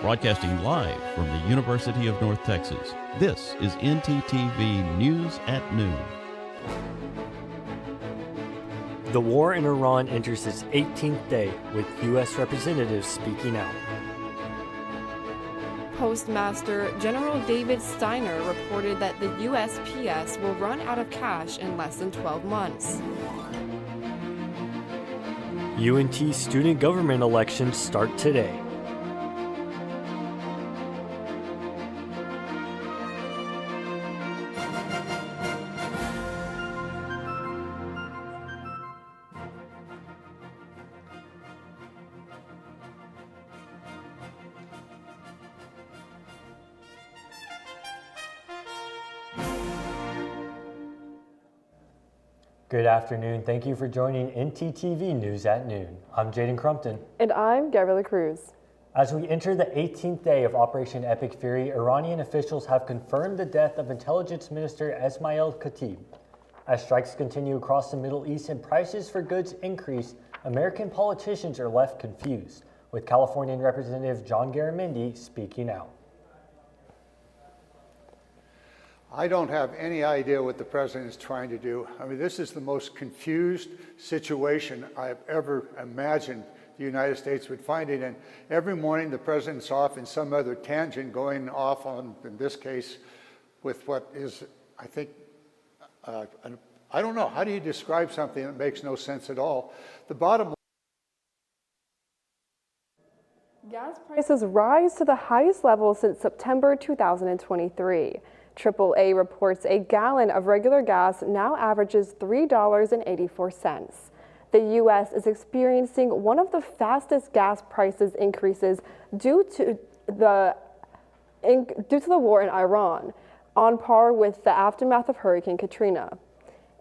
Broadcasting live from the University of North Texas, this is NTTV News at Noon. The war in Iran enters its 18th day, with U.S. representatives speaking out. Postmaster General David Steiner reported that the USPS will run out of cash in less than 12 months. UNT student government elections start today. Good afternoon. Thank you for joining NTTV News at Noon. I'm Jaden Crumpton. And I'm Gabriela Cruz. As we enter the 18th day of Operation Epic Fury, Iranian officials have confirmed the death of Intelligence Minister Esmail Khatib. As strikes continue across the Middle East and prices for goods increase, American politicians are left confused, with Californian Representative John Garamendi speaking out. I don't have any idea what the president is trying to do. I mean, this is the most confused situation I've ever imagined the United States would find it in. Every morning, the president's off in some other tangent, going off on, in this case, with what is, I think, I don't know. How do you describe something that makes no sense at all? The bottom line. Gas prices rise to the highest level since September 2023. AAA reports a gallon of regular gas now averages $3.84. The U.S. is experiencing one of the fastest gas prices increases due to the war in Iran, on par with the aftermath of Hurricane Katrina.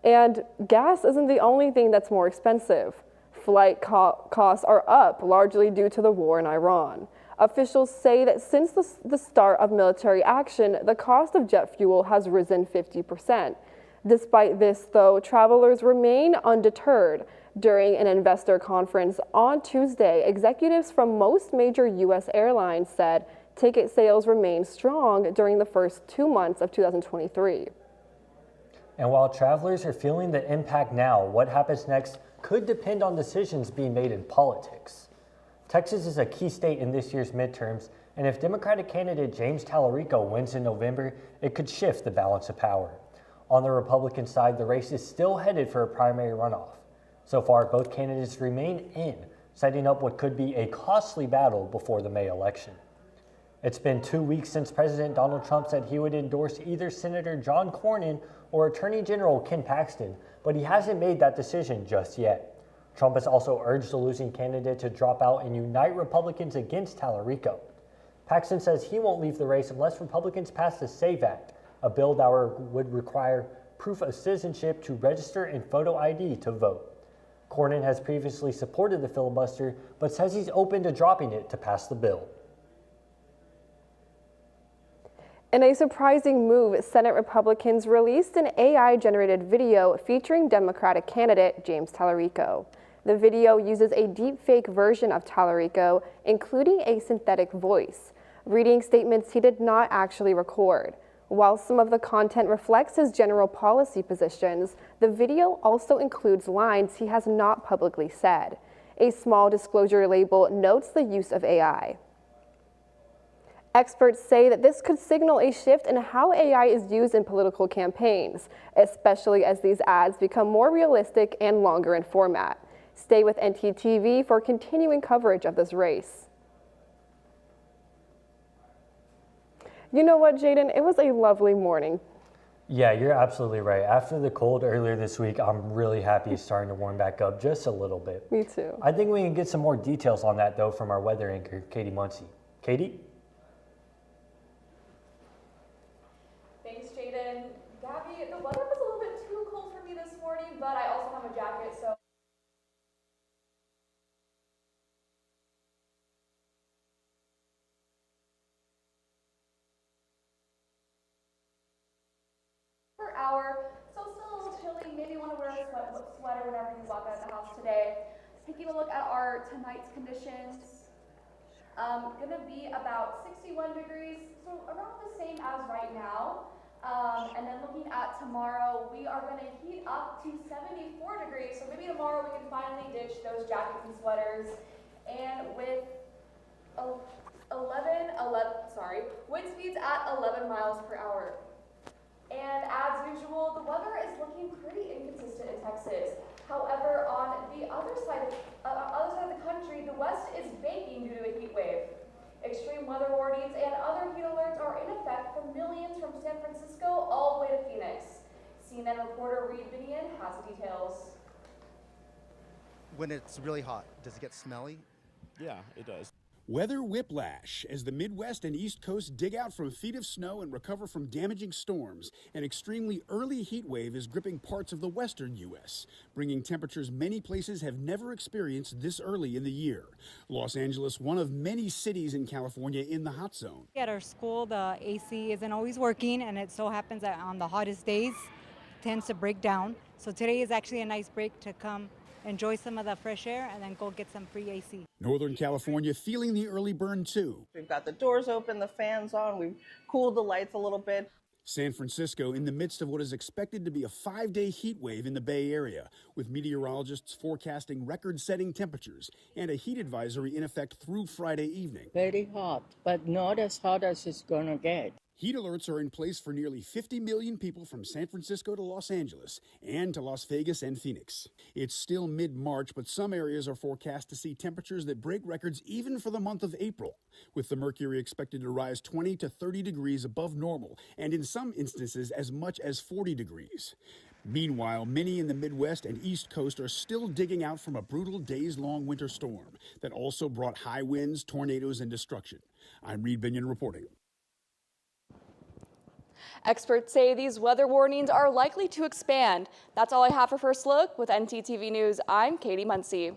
And gas isn't the only thing that's more expensive. Flight costs are up, largely due to the war in Iran. Officials say that since the start of military action, the cost of jet fuel has risen 50%. Despite this, though, travelers remain undeterred. During an investor conference on Tuesday, executives from most major U.S. airlines said ticket sales remain strong during the first 2 months of 2023. And while travelers are feeling the impact now, what happens next could depend on decisions being made in politics. Texas is a key state in this year's midterms, and if Democratic candidate James Tallarico wins in November, it could shift the balance of power. On the Republican side, the race is still headed for a primary runoff. So far, both candidates remain in, setting up what could be a costly battle before the May election. It's been 2 weeks since President Donald Trump said he would endorse either Senator John Cornyn or Attorney General Ken Paxton, but he hasn't made that decision just yet. Trump has also urged the losing candidate to drop out and unite Republicans against Tallarico. Paxton says he won't leave the race unless Republicans pass the SAVE Act, a bill that would require proof of citizenship to register and photo ID to vote. Cornyn has previously supported the filibuster, but says he's open to dropping it to pass the bill. In a surprising move, Senate Republicans released an AI-generated video featuring Democratic candidate James Tallarico. The video uses a deepfake version of Tallarico, including a synthetic voice, reading statements he did not actually record. While some of the content reflects his general policy positions, the video also includes lines he has not publicly said. A small disclosure label notes the use of AI. Experts say that this could signal a shift in how AI is used in political campaigns, especially as these ads become more realistic and longer in format. Stay with NTTV for continuing coverage of this race. You know what, Jaden? It was a lovely morning. Yeah, you're absolutely right. After the cold earlier this week, I'm really happy it's starting to warm back up just a little bit. Me too. I think we can get some more details on that, though, from our weather anchor, Katie Muncie. Katie? Thanks, Jaden. Gabby, the weather was a little bit too cold for me this morning, but I also have a jacket, so. Per hour, so still a little chilly. Maybe you want to wear a sweater whenever you walk out of the house today. Taking a look at our tonight's conditions. Gonna be about 61 degrees, so around the same as right now. And then looking at tomorrow, we are gonna heat up to 74 degrees, so maybe tomorrow we can finally ditch those jackets and sweaters. And with wind speeds at 11 miles per hour. And as usual, the weather is looking pretty inconsistent in Texas. However, on the other side of the country, the West is baking due to a heat wave. Extreme weather warnings and other heat alerts are in effect for millions from San Francisco all the way to Phoenix. CNN reporter Reed Binion has the details. When it's really hot, does it get smelly? Yeah, it does. Weather whiplash as the Midwest and East Coast dig out from feet of snow and recover from damaging storms. An extremely early heat wave is gripping parts of the western U.S., bringing temperatures many places have never experienced this early in the year. Los Angeles, one of many cities in California in the hot zone. At our school, the AC isn't always working, and it so happens that on the hottest days, it tends to break down. So today is actually a nice break to come enjoy some of the fresh air and then go get some free AC. Northern California feeling the early burn too. We've got the doors open, the fans on, we've cooled the lights a little bit. San Francisco in the midst of what is expected to be a 5-day heat wave in the Bay Area, with meteorologists forecasting record-setting temperatures and a heat advisory in effect through Friday evening. Very hot, but not as hot as it's gonna get. Heat alerts are in place for nearly 50 million people from San Francisco to Los Angeles and to Las Vegas and Phoenix. It's still mid-March, but some areas are forecast to see temperatures that break records even for the month of April, with the mercury expected to rise 20 to 30 degrees above normal, and in some instances as much as 40 degrees. Meanwhile, many in the Midwest and East Coast are still digging out from a brutal days-long winter storm that also brought high winds, tornadoes, and destruction. I'm Reed Binion reporting. Experts say these weather warnings are likely to expand. That's all I have for First Look. With NTTV News, I'm Katie Muncie.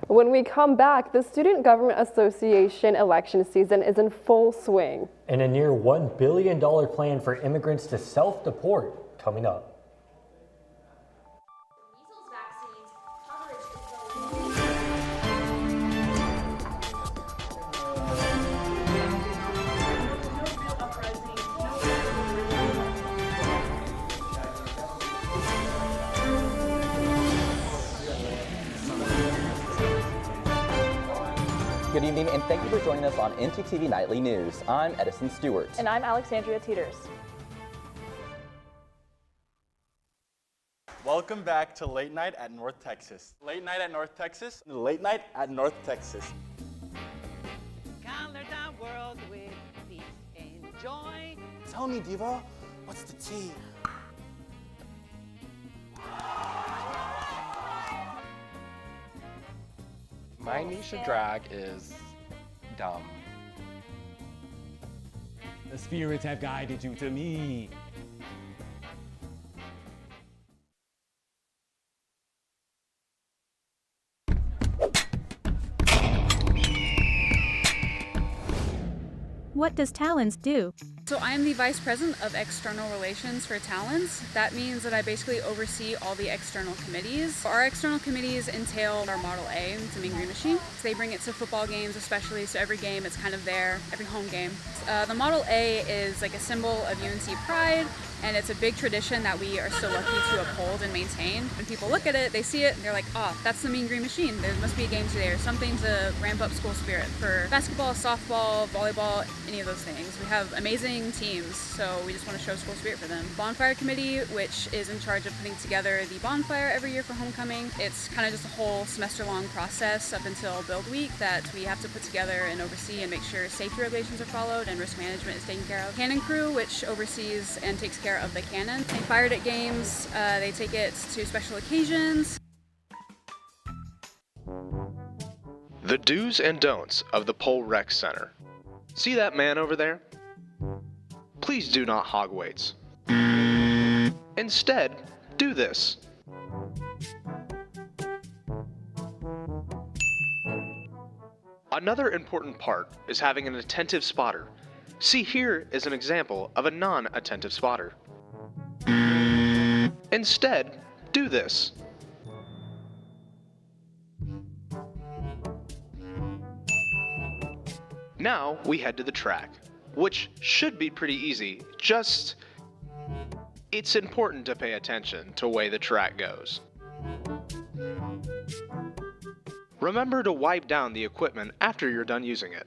When we come back, the Student Government Association election season is in full swing. And a near $1 billion plan for immigrants to self-deport coming up. Good evening, and thank you for joining us on NTTV Nightly News. I'm Edison Stewart. And I'm Alexandria Teeters. Welcome back to Late Night at North Texas. Late Night at North Texas. Late Night at North Texas. Color the world with peace and joy. Tell me, Diva, what's the tea? My niche of drag is dumb. The spirits have guided you to me. What does Talents do? So I'm the Vice President of External Relations for Talents. That means that I basically oversee all the external committees. Our external committees entail our Model A, it's a Mean Green Machine. So they bring it to football games especially, so every game it's kind of there, every home game. The Model A is like a symbol of UNC pride, and it's a big tradition that we are so lucky to uphold and maintain. When people look at it, they see it, and they're like, oh, that's the Mean Green Machine. There must be a game today or something to ramp up school spirit for basketball, softball, volleyball, any of those things. We have amazing teams, so we just want to show school spirit for them. Bonfire Committee, which is in charge of putting together the bonfire every year for homecoming. It's kind of just a whole semester-long process up until Build Week that we have to put together and oversee and make sure safety regulations are followed and risk management is taken care of. Cannon Crew, which oversees and takes care of the cannon. They fire it at games, they take it to special occasions. The do's and don'ts of the Pole Rec Center. See that man over there? Please do not hog weights. Instead, do this. Another important part is having an attentive spotter. See, here is an example of a non-attentive spotter. Instead, do this. Now we head to the track, which should be pretty easy, just it's important to pay attention to the way the track goes. Remember to wipe down the equipment after you're done using it.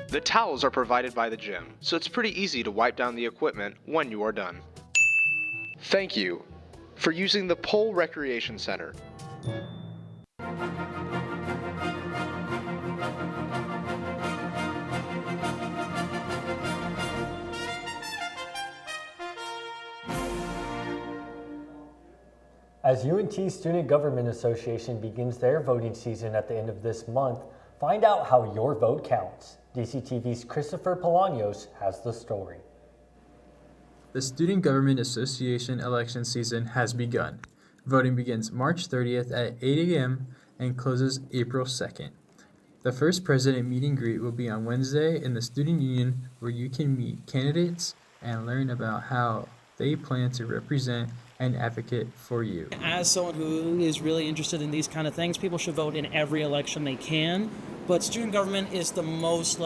The towels are provided by the gym, so it's pretty easy to wipe down the equipment when you are done. Thank you for using the Pole Recreation Center. As UNT Student Government Association begins their voting season at the end of this month, find out how your vote counts. DCTV's Christopher Polanos has the story. The Student Government Association election season has begun. Voting begins March 30th at 8 a.m. and closes April 2nd. The first president meet and greet will be on Wednesday in the Student Union, where you can meet candidates and learn about how they plan to represent and advocate for you. As someone who is really interested in these kind of things, people should vote in every election they can, but student government is the most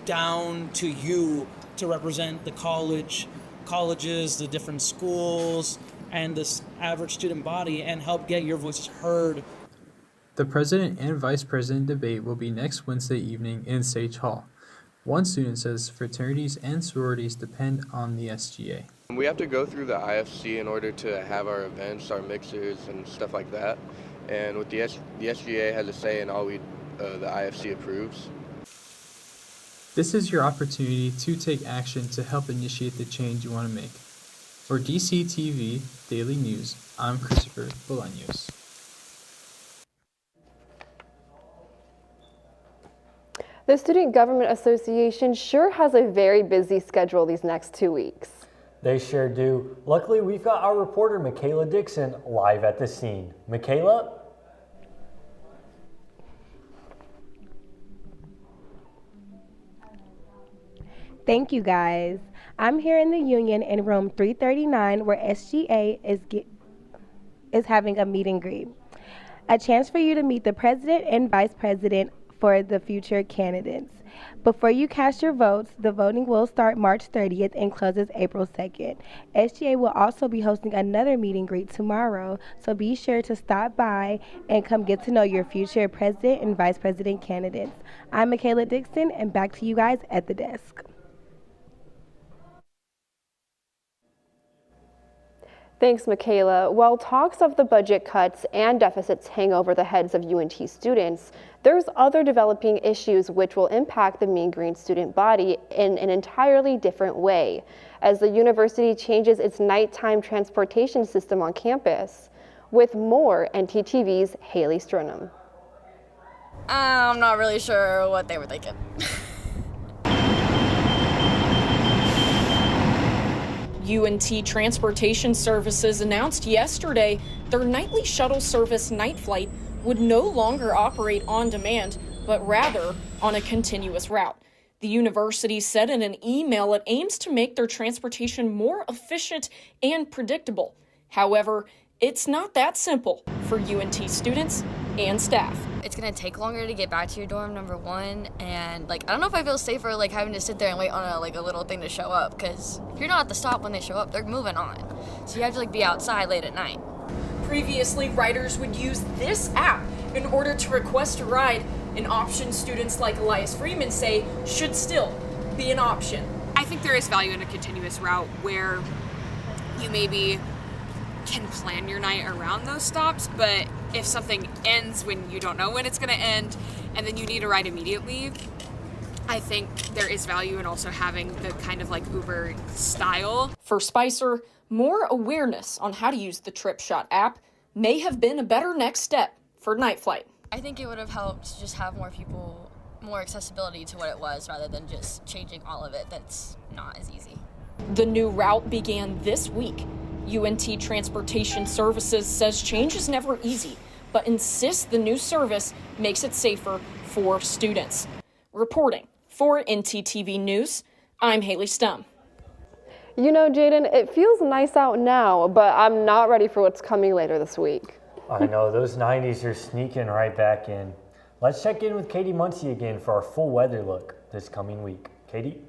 down to you to represent the colleges, the different schools, and the average student body and help get your voices heard. The president and vice president debate will be next Wednesday evening in Sage Hall. One student says fraternities and sororities depend on the SGA. We have to go through the IFC in order to have our events, our mixers, and stuff like that. And with the SGA has a say in all the IFC approves. This is your opportunity to take action to help initiate the change you want to make. For DCTV Daily News, I'm Christopher Bolaños. The Student Government Association sure has a very busy schedule these next 2 weeks. They sure do. Luckily, we've got our reporter, Michaela Dixon, live at the scene. Michaela? Thank you, guys. I'm here in the Union in room 339 where SGA is having a meet and greet. A chance for you to meet the president and vice president for the future candidates. Before you cast your votes, the voting will start March 30th and closes April 2nd. SGA will also be hosting another meet and greet tomorrow, so be sure to stop by and come get to know your future president and vice president candidates. I'm Michaela Dixon, and back to you guys at the desk. Thanks, Michaela. While talks of the budget cuts and deficits hang over the heads of UNT students, there's other developing issues which will impact the Mean Green student body in an entirely different way as the university changes its nighttime transportation system on campus. With more, NTTV's Haley Stronum. I'm not really sure what they were thinking. UNT Transportation Services announced yesterday their nightly shuttle service Night Flight would no longer operate on demand, but rather on a continuous route. The university said in an email it aims to make their transportation more efficient and predictable. However, it's not that simple for UNT students and staff. It's gonna take longer to get back to your dorm, number one, and I don't know if I feel safer having to sit there and wait on a little thing to show up, because if you're not at the stop when they show up, they're moving on. So you have to be outside late at night. Previously, riders would use this app in order to request a ride, an option students like Elias Freeman say should still be an option. I think there is value in a continuous route where you maybe can plan your night around those stops, but if something ends when you don't know when it's going to end and then you need a ride immediately, I think there is value in also having the kind of Uber style. For Spicer, more awareness on how to use the TripShot app may have been a better next step for Night Flight. I think it would have helped just have more people, more accessibility to what it was rather than just changing all of it. That's not as easy. The new route began this week. UNT Transportation Services says change is never easy, but insists the new service makes it safer for students. Reporting for NTTV News, I'm Haley Stum. You know, Jaden, it feels nice out now, but I'm not ready for what's coming later this week. I know, those 90s are sneaking right back in. Let's check in with Katie Muncie again for our full weather look this coming week. Katie?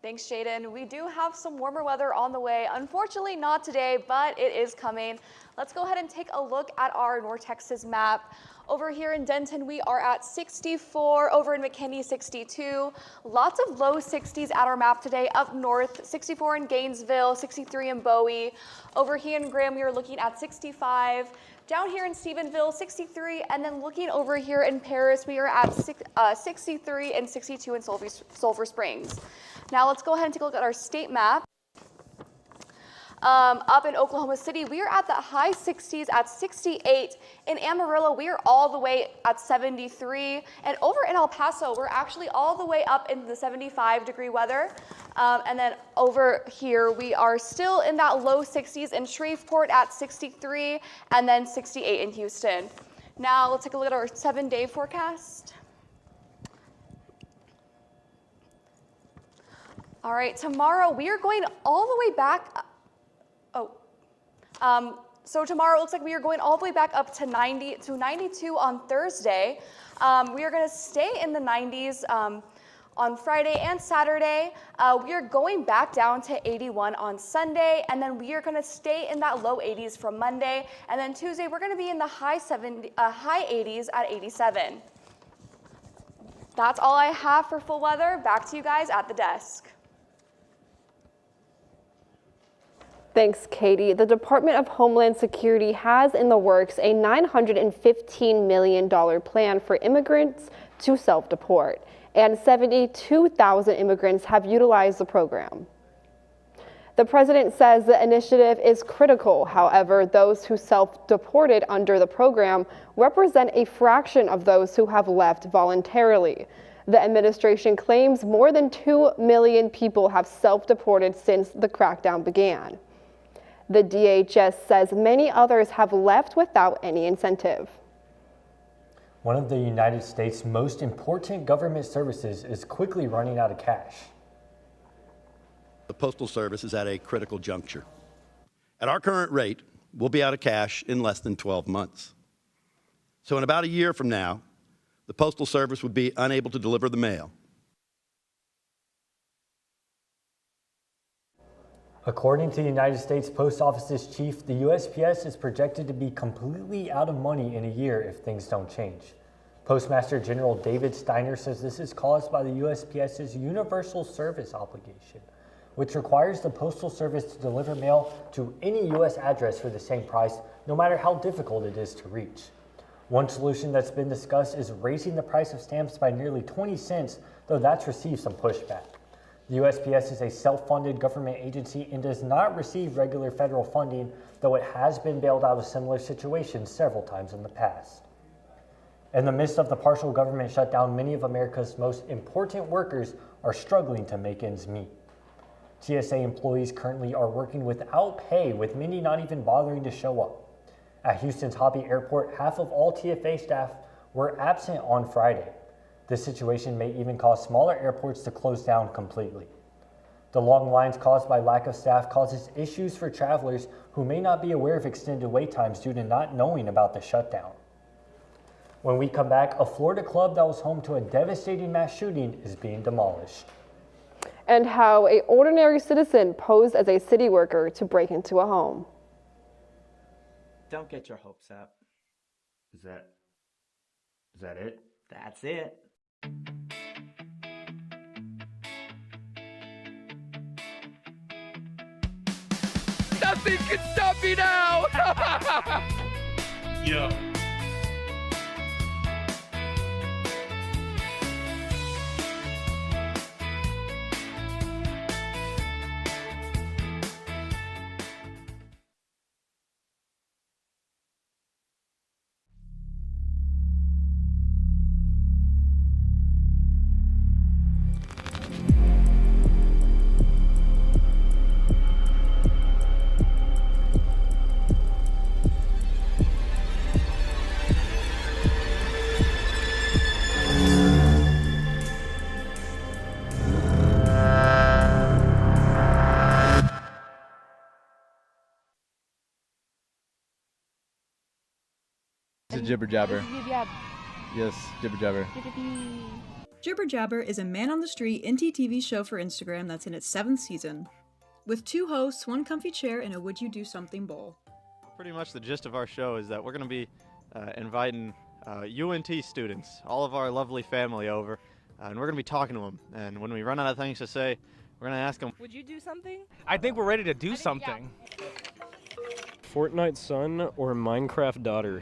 Thanks, Jaden. We do have some warmer weather on the way. Unfortunately, not today, but it is coming. Let's go ahead and take a look at our North Texas map. Over here in Denton, we are at 64. Over in McKinney, 62. Lots of low 60s at our map today. Up north, 64 in Gainesville, 63 in Bowie. Over here in Graham, we are looking at 65. Down here in Stephenville, 63. And then looking over here in Paris, we are at 63 and 62 in Sulphur Springs. Now let's go ahead and take a look at our state map. Up in Oklahoma City, we are at the high 60s at 68. In Amarillo, we are all the way at 73. And over in El Paso, we're actually all the way up into the 75-degree weather. And then over here, we are still in that low 60s in Shreveport at 63, and then 68 in Houston. Now let's take a look at our 7-day forecast. All right, tomorrow we are going all the way back. So tomorrow it looks like we are going all the way back up to 90 to 92 on Thursday. We are going to stay in the 90s on Friday and Saturday. We are going back down to 81 on Sunday, and then we are going to stay in that low 80s from Monday. And then Tuesday we're going to be in the high 80s at 87. That's all I have for full weather. Back to you guys at the desk. Thanks, Katie. The Department of Homeland Security has in the works a $915 million plan for immigrants to self-deport, and 72,000 immigrants have utilized the program. The president says the initiative is critical. However, those who self-deported under the program represent a fraction of those who have left voluntarily. The administration claims more than 2 million people have self-deported since the crackdown began. The DHS says many others have left without any incentive. One of the United States' most important government services is quickly running out of cash. The Postal Service is at a critical juncture. At our current rate, we'll be out of cash in less than 12 months. So in about a year from now, the Postal Service would be unable to deliver the mail. According to the United States Post Office's chief, the USPS is projected to be completely out of money in a year if things don't change. Postmaster General David Steiner says this is caused by the USPS's universal service obligation, which requires the Postal Service to deliver mail to any U.S. address for the same price, no matter how difficult it is to reach. One solution that's been discussed is raising the price of stamps by nearly 20 cents, though that's received some pushback. The USPS is a self-funded government agency and does not receive regular federal funding, though it has been bailed out of similar situations several times in the past. In the midst of the partial government shutdown, many of America's most important workers are struggling to make ends meet. TSA employees currently are working without pay, with many not even bothering to show up. At Houston's Hobby Airport, half of all TSA staff were absent on Friday. This situation may even cause smaller airports to close down completely. The long lines caused by lack of staff causes issues for travelers who may not be aware of extended wait times due to not knowing about the shutdown. When we come back, a Florida club that was home to a devastating mass shooting is being demolished. And how an ordinary citizen posed as a city worker to break into a home. Don't get your hopes up. Is that it? That's it. Nothing can stop me now! Yeah. It's a jibber jabber. Yes, jibber jabber. Jibber Jabber is a man on the street indie TV show for Instagram that's in its 7th season. With 2 hosts, 1 comfy chair, and a Would You Do Something bowl. Pretty much the gist of our show is that we're going to be inviting UNT students, all of our lovely family over, and we're going to be talking to them. And when we run out of things to say, we're going to ask them, would you do something? I think we're ready to do something. Fortnite son or Minecraft daughter?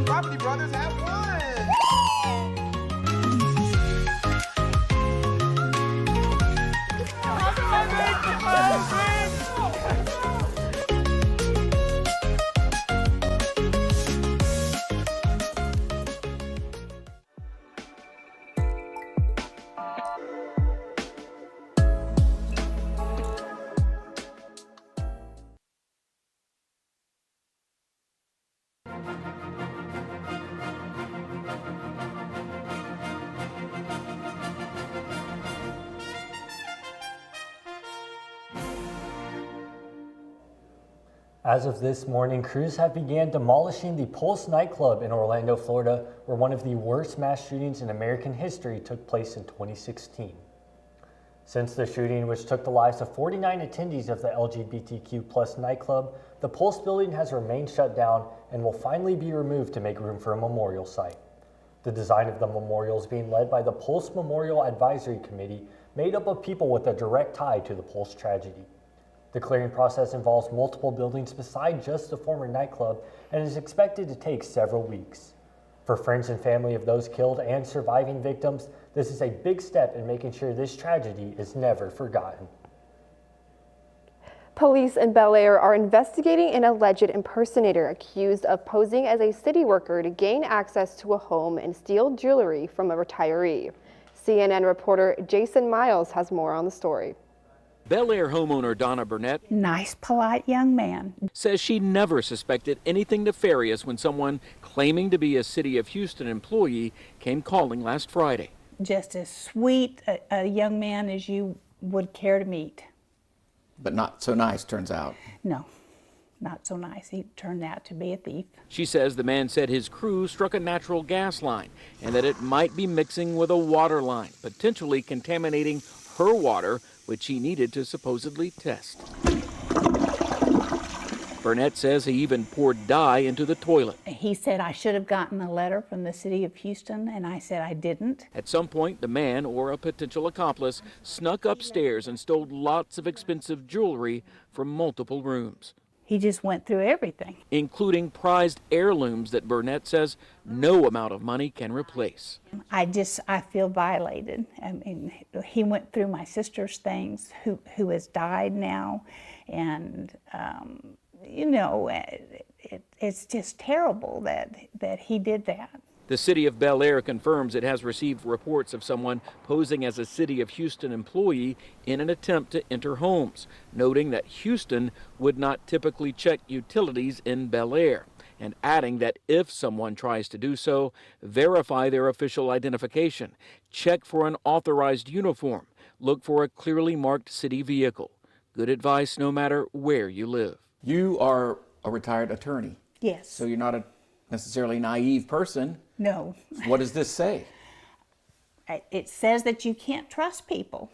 Property Brothers have won! As of this morning, crews have began demolishing the Pulse nightclub in Orlando, Florida, where one of the worst mass shootings in American history took place in 2016. Since the shooting, which took the lives of 49 attendees of the LGBTQ+ nightclub, the Pulse building has remained shut down and will finally be removed to make room for a memorial site. The design of the memorial is being led by the Pulse Memorial Advisory Committee, made up of people with a direct tie to the Pulse tragedy. The clearing process involves multiple buildings beside just the former nightclub and is expected to take several weeks. For friends and family of those killed and surviving victims, this is a big step in making sure this tragedy is never forgotten. Police in Bel Air are investigating an alleged impersonator accused of posing as a city worker to gain access to a home and steal jewelry from a retiree. CNN reporter Jason Miles has more on the story. Bel Air homeowner Donna Burnett, nice, polite young man, says she never suspected anything nefarious when someone claiming to be a City of Houston employee came calling last Friday. Just as sweet a young man as you would care to meet. But not so nice, turns out. No, not so nice. He turned out to be a thief. She says the man said his crew struck a natural gas line and that it might be mixing with a water line, potentially contaminating her water, which he needed to supposedly test. Burnett says he even poured dye into the toilet. He said I should have gotten a letter from the City of Houston, and I said I didn't. At some point, the man, or a potential accomplice, snuck upstairs and stole lots of expensive jewelry from multiple rooms. He just went through everything, including prized heirlooms that Burnett says no amount of money can replace. I feel violated. I mean, he went through my sister's things, who has died now, and you know, it's just terrible that he did that. The City of Bel Air confirms it has received reports of someone posing as a City of Houston employee in an attempt to enter homes, noting that Houston would not typically check utilities in Bel Air, and adding that if someone tries to do so, verify their official identification, check for an authorized uniform, look for a clearly marked city vehicle. Good advice no matter where you live. You are a retired attorney. Yes. So you're not a necessarily naive person. No. What does this say? It says that you can't trust people.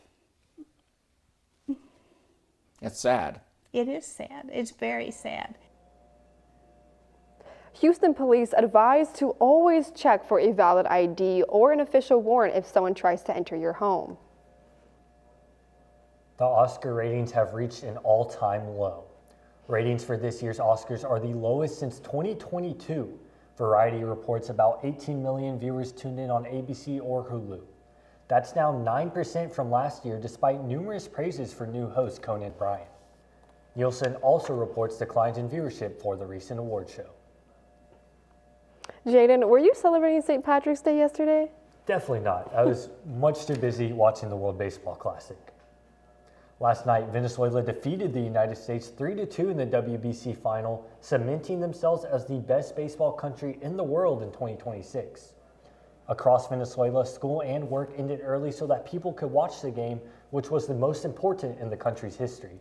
It's sad. It is sad. It's very sad. Houston police advise to always check for a valid ID or an official warrant if someone tries to enter your home. The Oscar ratings have reached an all-time low. Ratings for this year's Oscars are the lowest since 2022. Variety reports about 18 million viewers tuned in on ABC or Hulu. That's down 9% from last year, despite numerous praises for new host Conan O'Brien. Nielsen also reports declines in viewership for the recent award show. Jaden, were you celebrating St. Patrick's Day yesterday? Definitely not. I was much too busy watching the World Baseball Classic. Last night, Venezuela defeated the United States 3-2 in the WBC final, cementing themselves as the best baseball country in the world in 2026. Across Venezuela, school and work ended early so that people could watch the game, which was the most important in the country's history.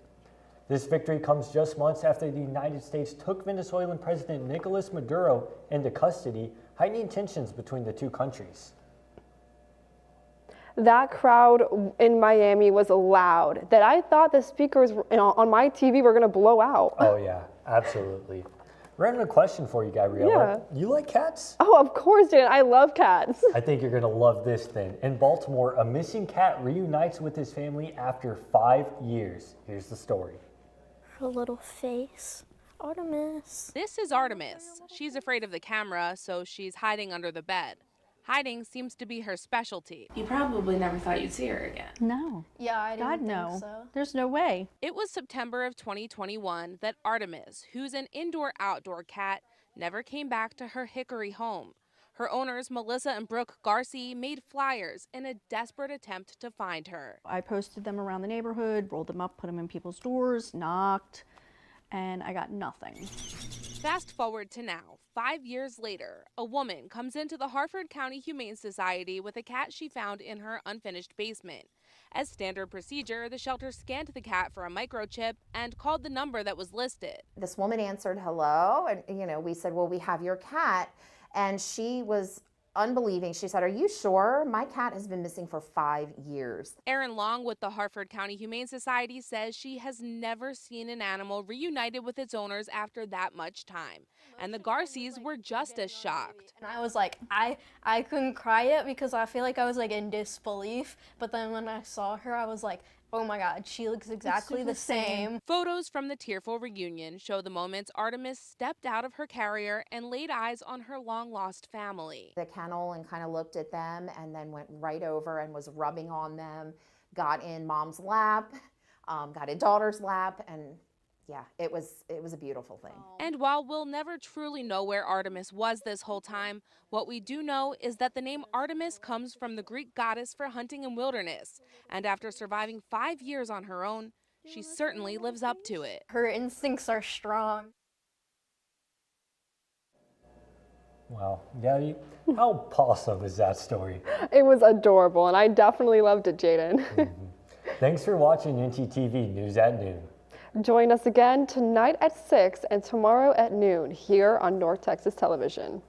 This victory comes just months after the United States took Venezuelan President Nicolas Maduro into custody, heightening tensions between the two countries. That crowd in Miami was loud that I thought the speakers on my TV were going to blow out. Oh yeah, absolutely. Random question for you, Gabriella. Yeah. You like cats? Oh, of course, Jan. I love cats. I think you're gonna love this then. In Baltimore, a missing cat reunites with his family after 5 years. Here's the story. Her little face. Artemis. This is Artemis. She's afraid of the camera, so she's hiding under the bed. Hiding seems to be her specialty. You probably never thought you'd see her again. No. Yeah, I God, didn't no. think so. There's no way. It was September of 2021 that Artemis, who's an indoor-outdoor cat, never came back to her Hickory home. Her owners, Melissa and Brooke Garcia, made flyers in a desperate attempt to find her. I posted them around the neighborhood, rolled them up, put them in people's doors, knocked, and I got nothing. Fast forward to now, 5 years later, a woman comes into the Harford County Humane Society with a cat she found in her unfinished basement. As standard procedure, the shelter scanned the cat for a microchip and called the number that was listed. This woman answered hello, and we said, well, we have your cat, and she was unbelieving. She said, are you sure? My cat has been missing for 5 years. Erin Long with the Harford County Humane Society says she has never seen an animal reunited with its owners after that much time. And the Garcias were just as shocked. And I was like, I couldn't cry it because I feel like I was like in disbelief. But then when I saw her, I was like, oh my God, she looks exactly the same. Photos from the tearful reunion show the moments Artemis stepped out of her carrier and laid eyes on her long-lost family. The kennel and kind of looked at them and then went right over and was rubbing on them, got in mom's lap, got in daughter's lap, and yeah, it was a beautiful thing. And while we'll never truly know where Artemis was this whole time, what we do know is that the name Artemis comes from the Greek goddess for hunting and wilderness. And after surviving 5 years on her own, she certainly lives up to it. Her instincts are strong. Wow, Gabby, how awesome is that story? It was adorable, and I definitely loved it, Jaden. Thanks for watching NTTV News at Noon. Join us again tonight at 6 and tomorrow at noon here on North Texas Television.